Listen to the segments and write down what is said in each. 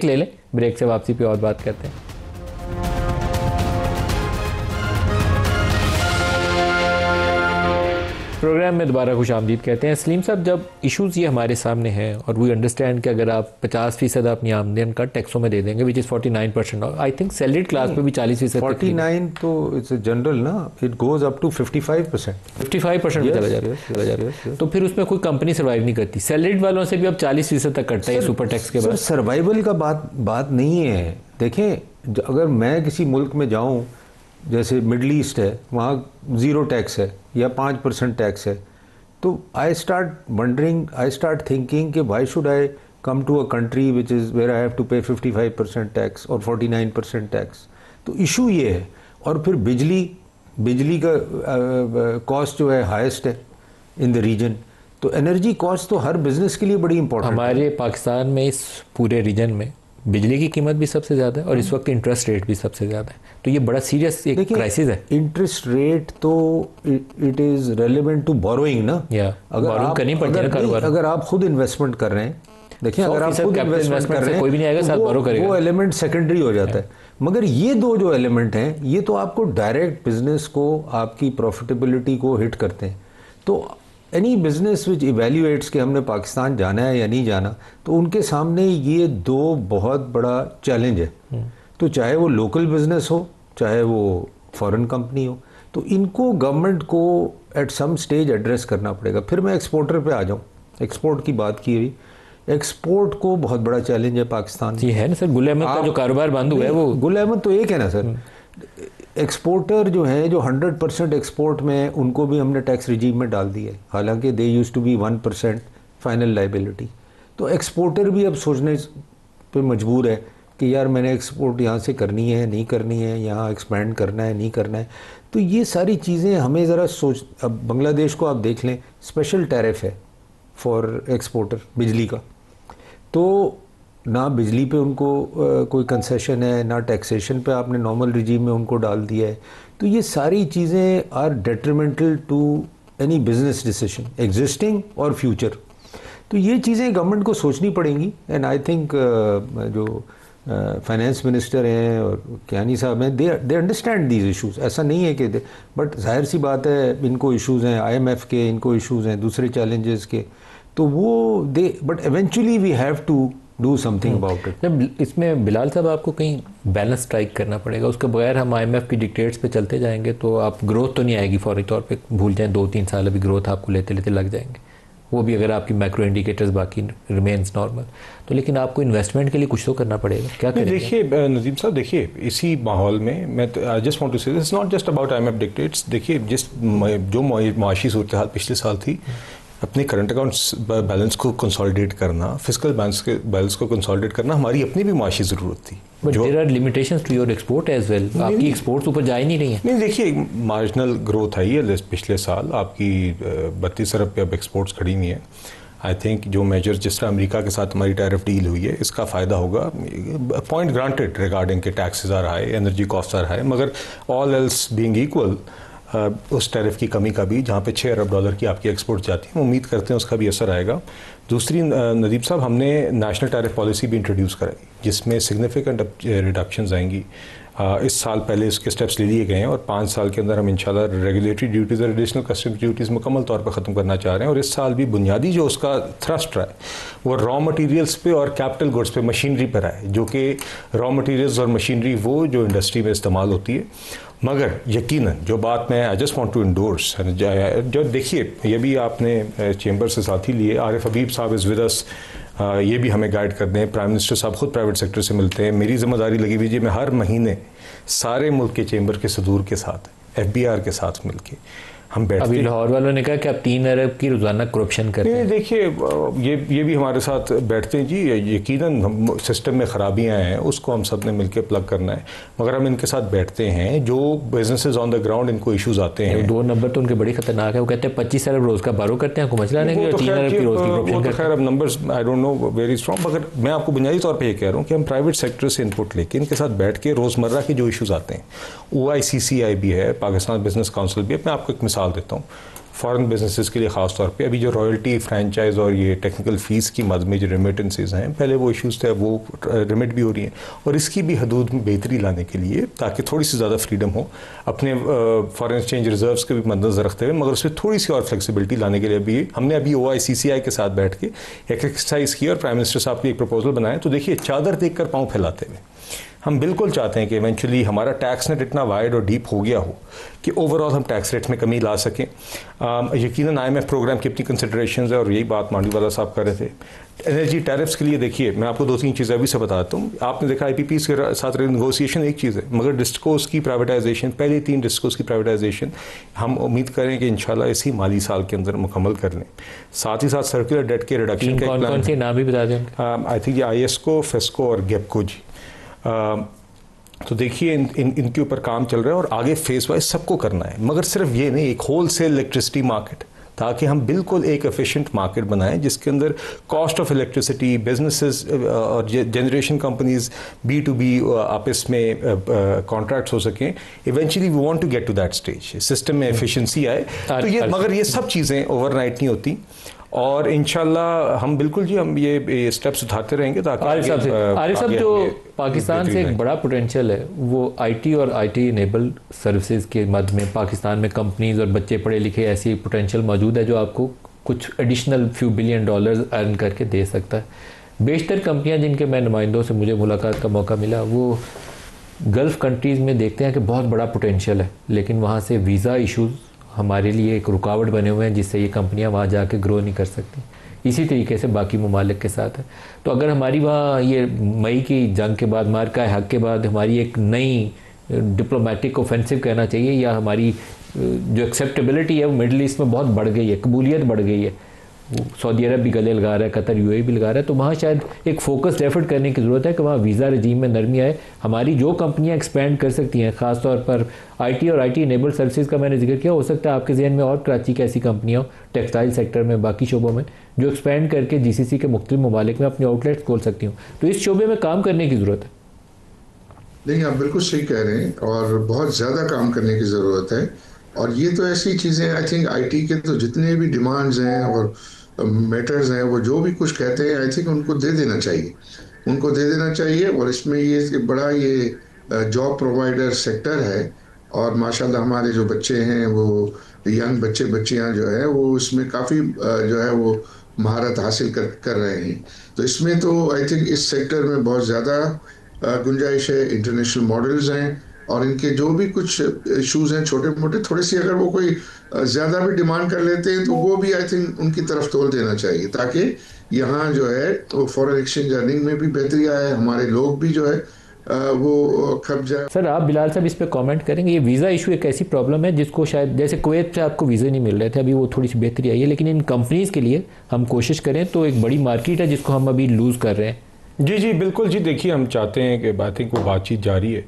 ले लें, ब्रेक से वापसी पे और बात करते हैं। प्रोग्राम में दोबारा खुश आमदीद कहते हैं। सलीम साहब, जब इश्यूज़ ये हमारे सामने हैं और वी अंडरस्टैंड कि अगर आप 50% अपनी आमदन का टैक्सों में दे देंगे, which is 49%, I think salaried class पे भी 40% 49 तो इट्स जनरल ना, इट गोज अप टू 55% में चला जा रहा है। तो फिर उसमें कोई कंपनी सर्वाइव नहीं करती। सैलरीड वालों से भी अब 40% तक कटता है सुपर टैक्स के बाद। सर्वाइवल का बात नहीं है। देखें, अगर मैं किसी मुल्क में जाऊँ, जैसे मिडल ईस्ट है, वहाँ 0 टैक्स है या 5% टैक्स है, तो आई स्टार्ट थिंकिंग कि why should I come to a country which is where I have to pay 55% tax और 49% टैक्स। तो इशू ये है। और फिर बिजली का कॉस्ट जो है हाईएस्ट है इन द रीजन। तो एनर्जी कॉस्ट तो हर बिजनेस के लिए बड़ी इंपॉर्टेंट है। हमारे पाकिस्तान में इस पूरे रीजन में बिजली की कीमत भी सबसे ज़्यादा है और इस वक्त इंटरेस्ट रेट भी सबसे ज़्यादा है। तो ये बड़ा सीरियस एक क्राइसिस है। इंटरेस्ट रेट तो it is relevant to borrowing ना। अगर आप खुद इन्वेस्टमेंट कर रहे हैं, देखिए, अगर आप खुद इन्वेस्टमेंट कर रहे हैं, कोई भी नहीं आएगा साथ बोरो करेगा, वो एलिमेंट सेकेंडरी हो जाता है। मगर ये दो जो एलिमेंट हैं, ये तो आपको डायरेक्ट बिजनेस को, आपकी प्रॉफिटेबिलिटी को हिट करते हैं। तो एनी बिजनेस विच इवेल्यूएट्स कि हमने पाकिस्तान जाना है या नहीं जाना, तो उनके सामने ये दो बहुत बड़ा चैलेंज है। तो चाहे वो लोकल बिजनेस हो, चाहे वो फॉरेन कंपनी हो, तो इनको गवर्नमेंट को एट सम स्टेज एड्रेस करना पड़ेगा। फिर मैं एक्सपोर्टर पे आ जाऊँ। एक्सपोर्ट की बात की हुई, एक्सपोर्ट को बहुत बड़ा चैलेंज है पाकिस्तान जी है ना सर। गुल अहमद का जो कारोबार बंद हुआ है, वो गुल अहमद तो एक है ना सर। एक्सपोर्टर जो है, जो 100% एक्सपोर्ट में, उनको भी हमने टैक्स रिजीम में डाल दिया है, हालांकि they used to be 1% final liability. तो एक्सपोर्टर भी अब सोचने पे मजबूर है कि यार मैंने एक्सपोर्ट यहाँ से करनी है, नहीं करनी है, यहाँ एक्सपैंड करना है, नहीं करना है। तो ये सारी चीज़ें हमें ज़रा अब बांग्लादेश को आप देख लें, स्पेशल टैरिफ है फॉर एक्सपोर्टर बिजली का। तो ना बिजली पे उनको कोई कंसेशन है, ना टैक्सेशन पे आपने नॉर्मल रिजीम में उनको डाल दिया है। तो ये सारी चीज़ें are detrimental to any business decision, existing और फ्यूचर। तो ये चीज़ें गवर्नमेंट को सोचनी पड़ेंगी। एंड आई थिंक जो फाइनेंस मिनिस्टर हैं और कियानी साहब हैं, दे अंडरस्टैंड दीज इश्यूज़। ऐसा नहीं है कि बट जाहिर सी बात है, इनको इश्यूज़ हैं IMF के, इनको इश्यूज़ हैं दूसरे चैलेंजेस के। तो वो but eventually we have to do something about it. जब इसमें बिलाल साहब आपको कहीं बैलेंस स्ट्राइक करना पड़ेगा। उसके बगैर हम IMF की डिक्टेट्स पे चलते जाएंगे तो आप ग्रोथ तो नहीं आएगी फौरी तौर पे। भूल जाएं 2-3 साल अभी ग्रोथ आपको लेते लेते लग जाएंगे, वो भी अगर आपकी मैक्रो इंडिकेटर्स बाकी रिमेन्स नॉर्मल। तो लेकिन आपको इन्वेस्टमेंट के लिए कुछ तो करना पड़ेगा। क्या करेंगे? देखिए नदीम साहब, देखिए इसी माहौल में मैं just want to say this not just about IMF dictates. देखिए जो मुआशी सूरत हाल पिछले साल थी, अपने करंट अकाउंट्स बैलेंस को कंसोलिडेट करना, फिस्कल बैलेंस को कंसोलिडेट करना हमारी अपनी भी मुआशी ज़रूरत थी। But there are limitations to your export as well. आपकी एक्सपोर्ट्स ऊपर जा ही नहीं रही है। नहीं, देखिए मार्जिनल ग्रोथ आई है पिछले साल आपकी 32 अरब पे अब एक्सपोर्ट्स खड़ी हुई है। आई थिंक जो मेजर जिस तरह अमेरिका के साथ हमारी टैरिफ डील हुई है, इसका फ़ायदा होगा। पॉइंट ग्रांटेड रिगार्डिंग के टैक्सेस आ रहा है, एनर्जी कॉस्ट आ रहा है, मगर ऑल एल्स बीइंग इक्वल उस टैरिफ की कमी का भी, जहाँ पे 6 अरब डॉलर की आपकी एक्सपोर्ट जाती है, उम्मीद करते हैं उसका भी असर आएगा। दूसरी नदीम साहब, हमने नेशनल टैरिफ पॉलिसी भी इंट्रोड्यूस कराई जिसमें सिग्निफिकेंट रिडक्शंस आएंगी। इस साल पहले इसके स्टेप्स ले लिए गए हैं और 5 साल के अंदर हम इंशाल्लाह रेगुलेटरी ड्यूटीज़ और एडिशनल कस्टम ड्यूटीज़ मुकम्मल तौर पर ख़त्म करना चाह रहे हैं। और इस साल भी बुनियादी जो उसका थ्रस्ट रहा है वो रॉ मटीरियल्स पे और कैपिटल गुड्स पे, मशीनरी पर है, जो कि रॉ मटीरियल्स और मशीनरी वो जो इंडस्ट्री में इस्तेमाल होती है। मगर यकीनन जो बात मैं I just want to endorse, जो देखिए ये भी आपने चेंबर से साथी लिए, आरिफ हबीब साहब इज़ विद अस, ये भी हमें गाइड करते हैं। प्राइम मिनिस्टर साहब खुद प्राइवेट सेक्टर से मिलते हैं। मेरी जिम्मेदारी लगी हुई जी, मैं हर महीने सारे मुल्क के चेंबर के सदूर के साथ, FBR के साथ मिलके हम बैठते। अभी लाहौर वालों ने कहा कि आप 3 अरब की रोज़ाना करप्शन करते हैं। देखिए ये भी हमारे साथ बैठते हैं जी। यकीनन सिस्टम में ख़राबियाँ हैं, उसको हम सब ने मिलकर प्लग करना है, मगर हम इनके साथ बैठते हैं। जो बिजनेसेस ऑन द ग्राउंड इनको इश्यूज आते हैं, 2 नंबर तो उनके बड़ी खतरनाक है। वो कहते हैं 25 अरब रोज़ का बारो करते हैं, मसला नहीं है 3 अरब की रोज़ की करप्शन करते हैं। खैर अब numbers I don't know very strong, मगर मैं आपको बुनियादी तौर पर ये कह रहा हूँ कि हम प्राइवेट सेक्टर से इनपुट लेके इनके साथ बैठ के रोज़मर्रा के जो इशूज़ आते हैं, OICCI भी है, पाकिस्तान बिजनेस काउंसिल भी है। मैं आपको एक मिसाल देता हूँ। फॉरेन बिजनेसेस के लिए ख़ास तौर पे अभी जो रॉयल्टी, फ्रेंचाइज और ये टेक्निकल फ़ीस की मद में जो रेमिटेंसेज हैं, पहले वो इश्यूज़ थे, वो रिमिट भी हो रही हैं, और इसकी भी हदूद में बेहतरी लाने के लिए, ताकि थोड़ी सी ज़्यादा फ्रीडम हो अपने फॉरेन एक्सचेंज रिजर्व्स के भी मद्देनजर रखते हुए, मगर उसमें थोड़ी सी और फ्लेक्सिबिलिटी लाने के लिए भी हमने अभी OICCI के साथ बैठ के एक एक्सरसाइज की और प्राइम मिनिस्टर साहब की एक प्रपोजल बनाया। तो देखिए, चादर देख कर पाँव फैलाते हुए हम बिल्कुल चाहते हैं कि इवेंचुअली हमारा टैक्स नेट इतना वाइड और डीप हो गया हो कि ओवरऑल हम टैक्स रेट में कमी ला सकें। यकीनन IMF प्रोग्राम की अपनी कंसिडरेशंस है, और यही बात मांडीवाला साहब कर रहे थे। एनर्जी टैरिफ्स के लिए देखिए, मैं आपको 2-3 चीज़ें अभी से बताता हूँ। आपने देखा IPPs के साथ नेगोशिएशन एक चीज़ है, मगर डिस्कोस की प्राइवेटाइजेशन, पहले 3 डिस्कोस की प्राइवेटाइजेशन हम उम्मीद करें कि इंशाल्लाह इसी माली साल के अंदर मुकम्मल कर लें। साथ ही साथ सर्कुलर डेट के रिडक्शन के कौन से नाम भी बता दें? आई थिंक ये IESCO, FESCO और गेपको जी। तो देखिए, इनके ऊपर काम चल रहा है और आगे फेस वाइज सबको करना है, मगर सिर्फ ये नहीं, एक होल सेल इलेक्ट्रिसिटी मार्केट, ताकि हम बिल्कुल एक एफिशिएंट मार्केट बनाएं जिसके अंदर कॉस्ट ऑफ इलेक्ट्रिसिटी, बिजनेसेस और जनरेशन कंपनीज B2B आपस में कॉन्ट्रैक्ट्स हो सकें। Eventually we want to get to that stage, system में एफिशिएंसी आए। तो ये, मगर ये सब चीज़ें ओवरनाइट नहीं होती, और इंशाल्लाह हम बिल्कुल जी हम ये स्टेप्स उठाते रहेंगे ताकि आरिफ साहब जो पाकिस्तान से एक बड़ा पोटेंशियल है वो IT और IT इनेबल सर्विसेज के मद में पाकिस्तान में कंपनीज और बच्चे पढ़े लिखे ऐसी पोटेंशियल मौजूद है जो आपको कुछ additional few billion dollars earn करके दे सकता है। बेशतर कंपनियां जिनके मैं नुमाइंदों से मुझे मुलाकात का मौका मिला, वो गल्फ़ कंट्रीज़ में देखते हैं कि बहुत बड़ा पोटेंशियल है, लेकिन वहाँ से वीज़ा इशूज़ हमारे लिए एक रुकावट बने हुए हैं जिससे ये कंपनियां वहाँ जाके ग्रो नहीं कर सकती। इसी तरीके से बाकी ममालिक के साथ है। तो अगर हमारी वहाँ ये मई की जंग के बाद, मार्का हक के बाद हमारी एक नई डिप्लोमेटिक ऑफेंसिव कहना चाहिए, या हमारी जो एक्सेप्टेबिलिटी है वो मिडल ईस्ट में बहुत बढ़ गई है, कबूलियत बढ़ गई है, सऊदी अरब भी गले लगा रहा है, कतर UAE भी लगा रहा है, तो वहाँ शायद एक फोकस एफर्ट करने की ज़रूरत है कि वहाँ वीज़ा रजीम में नरमी आए। हमारी जो कंपनियाँ एक्सपेंड कर सकती हैं, ख़ासतौर पर IT और IT इनेबल्ड सर्विसेज का मैंने जिक्र किया, हो सकता है आपके जहन में और कराची की ऐसी कंपनियाँ हो, टेक्सटाइल सेक्टर में, बाकी शोबों में, जो एक्सपेंड करके GCC के मुख्तलिफ ममालिक में अपने आउटलेट्स खोल सकती हूँ। तो इस शोबे में काम करने की ज़रूरत है। नहीं, आप बिल्कुल सही कह रहे हैं, और बहुत ज़्यादा काम करने की ज़रूरत है। और ये तो ऐसी चीज़ें, आई थिंक IT के तो जितने भी डिमांड्स हैं और मैटर्स हैं, वो जो भी कुछ कहते हैं, आई थिंक उनको दे देना चाहिए, उनको दे देना चाहिए। और इसमें ये बड़ा ये जॉब प्रोवाइडर सेक्टर है, और माशाल्लाह हमारे जो बच्चे हैं, वो यंग बच्चियां जो है, वो इसमें काफ़ी जो है वो महारत हासिल कर रहे हैं। तो इसमें तो आई थिंक इस सेक्टर में बहुत ज़्यादा गुंजाइश है। इंटरनेशनल मॉडल्स हैं, और इनके जो भी कुछ इशूज़ हैं छोटे मोटे, थोड़ी सी अगर वो कोई ज़्यादा भी डिमांड कर लेते हैं तो वो भी आई थिंक उनकी तरफ तोल देना चाहिए, ताकि यहाँ जो है वो फॉरेन एक्सचेंज अर्निंग में भी बेहतरी आए, हमारे लोग भी जो है वो खप जाए। सर, आप बिलाल साहब इस पे कमेंट करेंगे? ये वीज़ा इशू एक ऐसी प्रॉब्लम है जिसको शायद, जैसे कुवैत से आपको वीज़ा नहीं मिल रहे थे, अभी वो थोड़ी सी बेहतरी आई है, लेकिन इन कंपनीज़ के लिए हम कोशिश करें तो एक बड़ी मार्केट है जिसको हम अभी लूज़ कर रहे हैं। जी बिल्कुल जी। देखिए, हम चाहते हैं कि वो बातचीत जारी है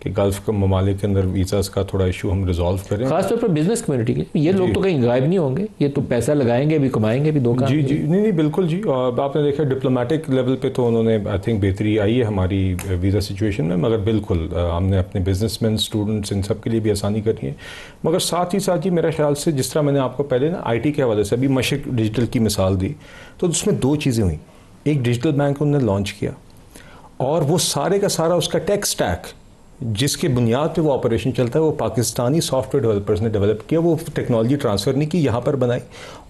कि गल्फ़ के ममालिक के अंदर वीज़ास का थोड़ा इशू हम रिजॉल्व करें, खासतौर पर बिजनेस कम्युनिटी के। ये लोग तो कहीं गायब नहीं होंगे, ये तो पैसा लगाएंगे भी, कमाएंगे भी, दो काम। जी नहीं बिल्कुल जी। और आपने देखा डिप्लोमेटिक लेवल पे तो उन्होंने आई थिंक बेहतरी आई है हमारी वीज़ा सिचुएशन में, मगर बिल्कुल हमने अपने बिजनेसमैन, स्टूडेंट्स, इन सब के लिए भी आसानी करनी है। मगर साथ ही साथ जी, मेरे ख्याल से जिस तरह मैंने आपको पहले ना IT के हवाले से अभी मशरिक डिजिटल की मिसाल दी, तो उसमें 2 चीज़ें हुई। एक डिजिटल बैंक उन्होंने लॉन्च किया, और वो सारे का सारा उसका टेक स्टैक जिसके बुनियाद पे वो ऑपरेशन चलता है, वो पाकिस्तानी सॉफ्टवेयर डेवलपर्स ने डेवलप किया। वो टेक्नोलॉजी ट्रांसफ़र नहीं की, यहाँ पर बनाई,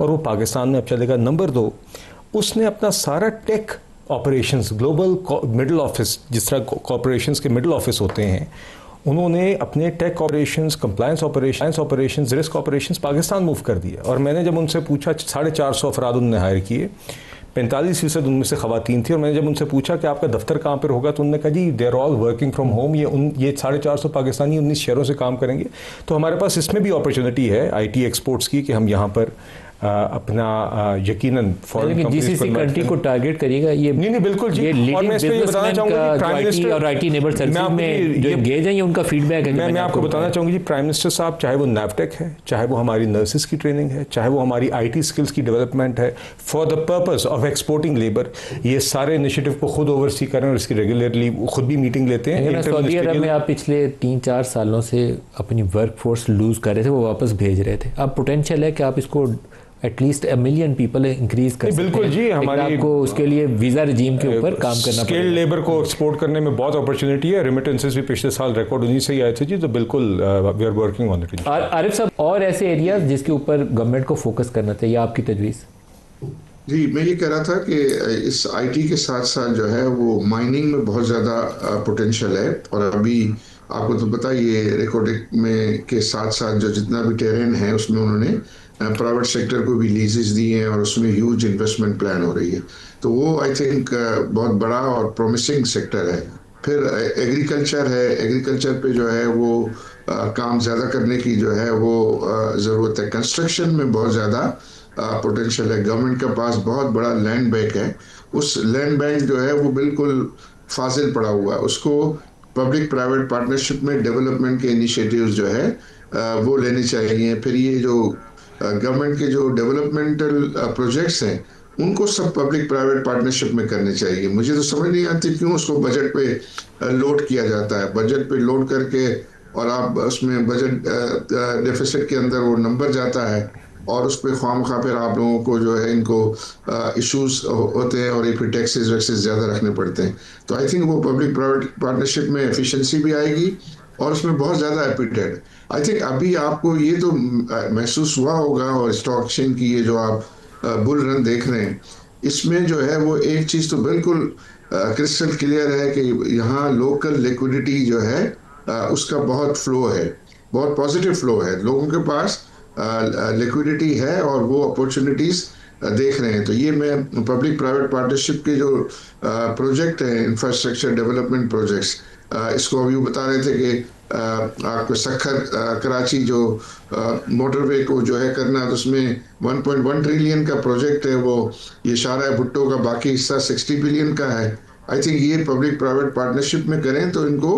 और वो पाकिस्तान में अब चलेगा। नंबर 2, उसने अपना सारा tech operations, global middle office, जिस तरह कॉरपोरेशंस के मिडिल ऑफिस होते हैं, उन्होंने अपने tech operations, compliance operations, risk operations Pakistan move कर दिया। और मैंने जब उनसे पूछा, 450 अफराद उन्होंने हायर किए, 45% उनमें से ख़वातीन थी। और मैंने जब उनसे पूछा कि आपका दफ्तर कहाँ पर होगा, तो उन्होंने कहा जी they are all working from home. ये 450 पाकिस्तानी 19 शहरों से काम करेंगे। तो हमारे पास इसमें भी अपॉर्चुनिटी है IT एक्सपोर्ट्स की, कि हम यहाँ पर अपना यकीनन फॉरेन कंपनीज जीसीसी कंट्री को टारगेट करिएगा ये नहीं बिल्कुल जी। और मैं इसमें ये बताना चाहूँगा कि प्राइम मिनिस्टर और आईटी इनेबल्ड सर्विसेज में जो एंगेज हैं ये उनका फीडबैक है। मैं आपको बताना चाहूँगी जी, प्राइम मिनिस्टर साहब चाहे वो नैफटेक है, चाहे वो हमारी नर्सेज की ट्रेनिंग है, चाहे वो हमारी आईटी स्किल्स की डेवलपमेंट है for the purpose of exporting labour, ये सारे इनिशिएटिव को खुद ओवरसी कर रहे हैं और इसकी रेगुलरली खुद भी मीटिंग लेते हैं। सऊदी अरब में आप पिछले 3-4 सालों से अपनी वर्क फोर्स लूज कर रहे थे, वो वापस भेज रहे थे। अब पोटेंशियल है कि आप इसको एटलीस्ट 1 मिलियन पीपल इंक्रीज कर सकते हैं। बिल्कुल जी, हमारी आपको उसके लिए वीजा रिजीम के ऊपर काम करना पड़ेगा। स्किल्ड लेबर को एक्सपोर्ट करने में बहुत अपॉर्चुनिटी है। रेमिटेंसेस भी पिछले साल रिकॉर्ड उन्हीं से ही आए थे जी, तो बिल्कुल we are working on it. Arif साहब, और ऐसे एरियाज जिसके ऊपर गवर्नमेंट को फोकस करना चाहिए, आपकी तजवीज़? जी, मैं ये कह रहा था कि इस आईटी के साथ साथ जो है वो माइनिंग में बहुत ज़्यादा पोटेंशियल है। और अभी आपको तो पता ही है, रिकॉर्डिंग में के साथ साथ जो जितना भी टेरेन है उसमें उन्होंने प्राइवेट सेक्टर को भी लीजेस दिए हैं और उसमें ह्यूज इन्वेस्टमेंट प्लान हो रही है। तो वो आई थिंक बहुत बड़ा और प्रोमिसिंग सेक्टर है। फिर एग्रीकल्चर है, एग्रीकल्चर पे जो है वो काम ज़्यादा करने की जो है वो ज़रूरत है। कंस्ट्रक्शन में बहुत ज़्यादा पोटेंशियल है। गवर्नमेंट के पास बहुत बड़ा लैंड बैंक है, उस लैंड बैंक जो है वो बिल्कुल फाजिल पड़ा हुआ है। उसको पब्लिक प्राइवेट पार्टनरशिप में डेवलपमेंट के इनिशिएटिव्स जो है वो लेने चाहिए। फिर ये जो गवर्नमेंट के जो डेवलपमेंटल प्रोजेक्ट्स हैं उनको सब पब्लिक प्राइवेट पार्टनरशिप में करने चाहिए। मुझे तो समझ नहीं आती क्यों उसको बजट पे लोड किया जाता है। बजट पे लोड करके और आप उसमें बजट डेफिसिट के अंदर वो नंबर जाता है और उस पर ख्वामखा फिर आप लोगों को जो है इनको इश्यूज होते हैं और ये फिर टैक्सेस वैक्सेस ज़्यादा रखने पड़ते हैं। तो आई थिंक वो पब्लिक प्राइवेट पार्टनरशिप में एफिशिएंसी भी आएगी और उसमें बहुत ज़्यादा एपिटेट। आई थिंक अभी आपको ये तो महसूस हुआ होगा, और स्टॉक एक्सचेंज की ये जो आप बुल रन देख रहे हैं, इसमें जो है वो एक चीज़ तो बिल्कुल क्रिस्टल क्लियर है कि यहाँ लोकल लिक्विडिटी जो है उसका बहुत फ्लो है, बहुत पॉजिटिव फ्लो है। लोगों के पास लिक्विडिटी है और वो अपॉर्चुनिटीज़ देख रहे हैं। तो ये मैं पब्लिक प्राइवेट पार्टनरशिप के जो प्रोजेक्ट हैं, इंफ्रास्ट्रक्चर डेवलपमेंट प्रोजेक्ट्स, इसको अभी बता रहे थे कि आपको सखर कराची जो मोटरवे को जो है करना है, तो उसमें 1.1 ट्रिलियन का प्रोजेक्ट है। वो ये शारा भुट्टो का बाकी हिस्सा 60 बिलियन का है। आई थिंक ये पब्लिक प्राइवेट पार्टनरशिप में करें तो इनको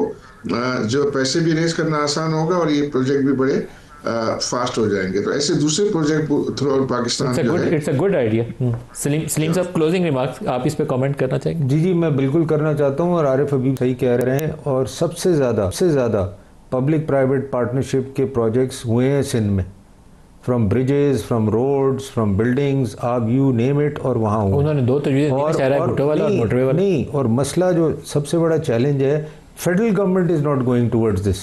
जो पैसे भी रेज करना आसान होगा और ये प्रोजेक्ट भी बड़े फास्ट हो जाएंगे। तो ऐसे दूसरे प्रोजेक्ट थ्रू आउट पाकिस्तान जो है, it's a good idea. Salim साहब, क्लोजिंग रिमार्क्स, आप इस पे कमेंट करना चाहेंगे? जी, मैं बिल्कुल करना चाहता हूँ और आरिफ अभी सही कह रहे हैं। और सबसे ज़्यादा पब्लिक प्राइवेट पार्टनरशिप के प्रोजेक्ट्स हुए हैं सिंध में, from bridges, from roads, from buildings, आप यू नेम इट। और वहाँ उन्होंने 2 तजवीज़ें नहीं, और मसला जो सबसे बड़ा चैलेंज है, federal government is not going towards this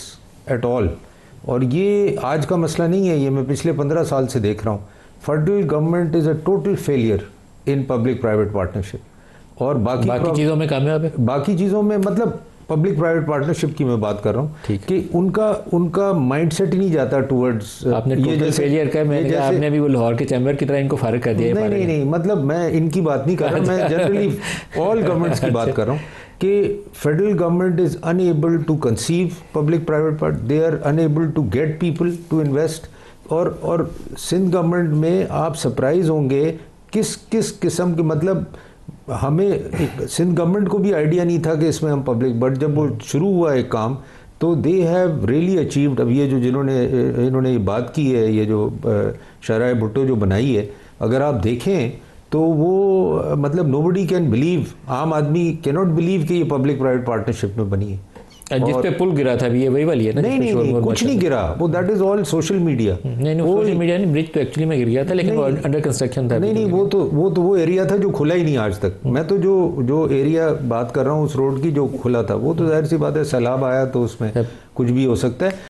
at all. और ये आज का मसला नहीं है, ये मैं पिछले 15 साल से देख रहा हूँ। Federal government is a total failure in public private partnership. और बाकी चीज़ों में कामयाब है, बाकी चीज़ों में मतलब पब्लिक प्राइवेट पार्टनरशिप की मैं बात कर रहा हूँ कि उनका माइंडसेट ही नहीं जाता टुवर्ड्स। आपने ये जैसे फेलियर का मैंने आपने भी वो लाहौर के चैम्बर की तरह इनको फारिग कर दिया। नहीं, मतलब मैं इनकी बात नहीं कर रहा, मैं जनरली ऑल गवर्नमेंट्स की बात कर रहा हूँ कि federal government is unable to conceive public private part, they are unable to get people to invest. और सिंध गवर्नमेंट में आप सरप्राइज होंगे किस किस्म के, मतलब हमें सिंध गवर्नमेंट को भी आइडिया नहीं था कि इसमें हम पब्लिक, बट जब वो शुरू हुआ एक काम तो दे हैव रियली अचीव्ड। अब ये जो इन्होंने ये बात की है, ये जो शारा भुट्टो जो बनाई है, अगर आप देखें तो वो मतलब नोबडी कैन बिलीव, आम आदमी कैन नॉट बिलीव कि ये पब्लिक प्राइवेट पार्टनरशिप में बनी है। जिस पे पुल गिरा था, ये वही वाली है ना? नहीं, कुछ नहीं गिरा, वो that is all social media. नहीं, सोशल मीडिया नहीं, ब्रिज तो एक्चुअली में गिर गया था, लेकिन वो अंडर कंस्ट्रक्शन था। नहीं, वो एरिया था जो खुला ही नहीं आज तक। मैं तो जो एरिया बात कर रहा हूँ उस रोड की जो खुला था, वो तो जाहिर सी बात है सैलाब आया तो उसमें कुछ भी हो सकता है।